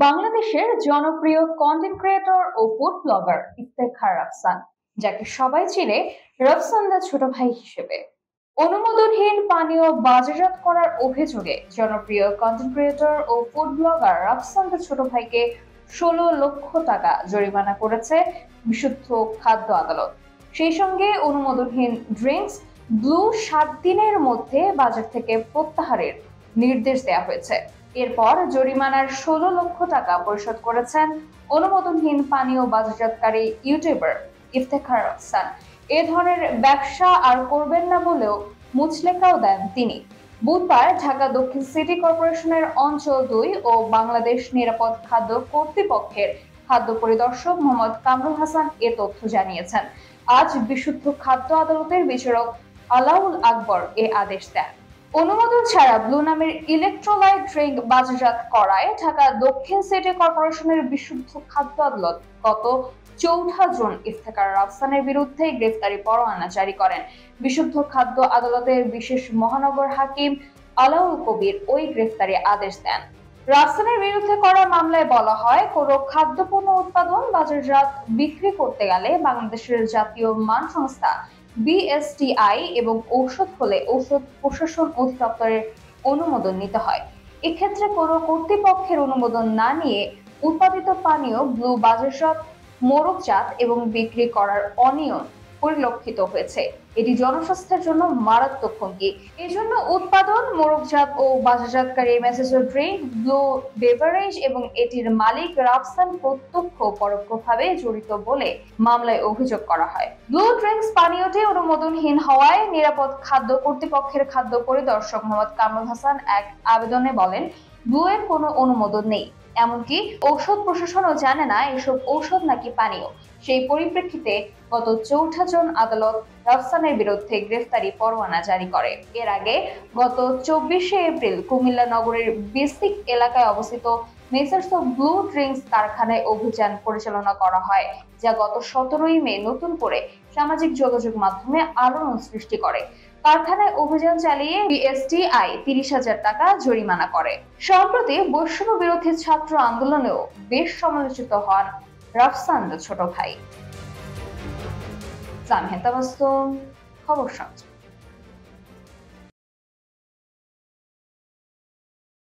বাংলাদেশের জনপ্রিয় content creator ও food blogger Iftekhar Rafsan, যাকে সবাই চিনে রাফসান দা ছোট ভাই হিসেবে, অনুমোদনহীন পানীয় বাজারজাত করার অভিযোগে জনপ্রিয় কন্টেন্ট ক্রিয়েটর ও ফুড ব্লগার রাফসান দা ছোট ভাইকে 16 লক্ষ টাকা জরিমানা করেছে বিশুদ্ধ খাদ্য আদালত। সেই সঙ্গে অনুমোদনহীন ড্রিঙ্কস ব্লু 7 দিনের মধ্যে বাজার থেকে প্রত্যাহারের নির্দেশ দেওয়া হয়েছে। এরপর জরিমানার 16 লক্ষ টাকা পরিশোধ করেছেন অনুমোদনহীন পানীয় বাজারজাতকারী ইউটিউবার ইফতেখার রাফসান। এ ধরনের ব্যবসা আর করবেন না বলেও মুচলেকাও দেন তিনি। বুধবার ঢাকা দক্ষিণ সিটি কর্পোরেশনের অঞ্চল 2 ও বাংলাদেশ নিরাপদ খাদ্য কর্তৃপক্ষের খাদ্য পরিদর্শক মোহাম্মদ কামরুল হাসান এ তথ্য জানিয়েছেন। আজ বিশুদ্ধ খাদ্য আদালতের বিচারক আলাউল আকবর এ আদেশ দেন। অনুমোদন ছাড়া ব্লু নামের ইলেকট্রোলাইট ড্রিঙ্ক বাজারজাত করায় ঢাকা দক্ষিণ সিটি কর্পোরেশনের বিশুদ্ধ খাদ্য আদালত গত 4 জুন ইফতেখার রাফসানের বিরুদ্ধে গ্রেফতারি পরোয়ানা জারি করেন। বিশুদ্ধ খাদ্য আদালতের বিশেষ মহানগর হাকিম আলাউল কবির ওই গ্রেফতারি আদেশ দেন। রাফসানের বিরুদ্ধে করা মামলায় বলা হয়, কোনো খাদ্যপণ্য উৎপাদন, বাজারজাত, বিক্রি করতে গেলে বাংলাদেশের জাতীয় মান সংস্থা বিএসটিআই এবং ঔষধ হলে ঔষধ প্রশাসন অধিদপ্তরের অনুমোদন নিতে হয়। এক্ষেত্রে কোনো কর্তৃপক্ষের অনুমোদন না নিয়ে উৎপাদিত পানীয় ব্লু বাজারজাত, মোড়কজাত এবং বিক্রি করার অনিয়ম পরিলক্ষিত হয়েছে। এটি জনস্বাস্থ্যের জন্য মারাত্মক হুমকি। এজন্য উৎপাদন, মোড়কজাত ও বাজারজাতকারী মেসেজর ড্রিঙ্ক ব্লু বেভারেজ এবং এটির মালিক রাফসান প্রত্যক্ষ পরোক্ষভাবে জড়িত বলে মামলায় অভিযোগ করা হয়। ব্লু ড্রিঙ্কস পানীয়টি অনুমোদনহীন হওয়ায় নিরাপদ খাদ্য কর্তৃপক্ষের খাদ্য পরিদর্শক মোহাম্মদ কামরুল হাসান এক আবেদনে বলেন, ব্লু এর কোনো অনুমোদন নেই, এমনকি ঔষধ প্রশাসনও জানে না এসব ঔষধ নাকি পানীয়। সেই পরিপ্রেক্ষিতে গত 4 জুন আদালত রাফসানের বিরুদ্ধে গ্রেফতারি পরোয়ানা জারি করে। এর আগে গত 24 এপ্রিল কুমিল্লা নগরের বেসিক এলাকায় অবস্থিত মেসার্স ব্লু ড্রিঙ্কস কারখানায় অভিযান পরিচালনা করা হয়, যা গত 17 মে নতুন করে সামাজিক যোগাযোগ মাধ্যমে আলোড়ন সৃষ্টি করে। কারখানায় অভিযান চালিয়ে বিএসটিআই 30,000 টাকা জরিমানা করে। সম্প্রতি বৈষম্য বিরোধী ছাত্র আন্দোলনেও বেশ সমালোচিত হন রাফসান ছোট ভাই। খবর সংবাদ।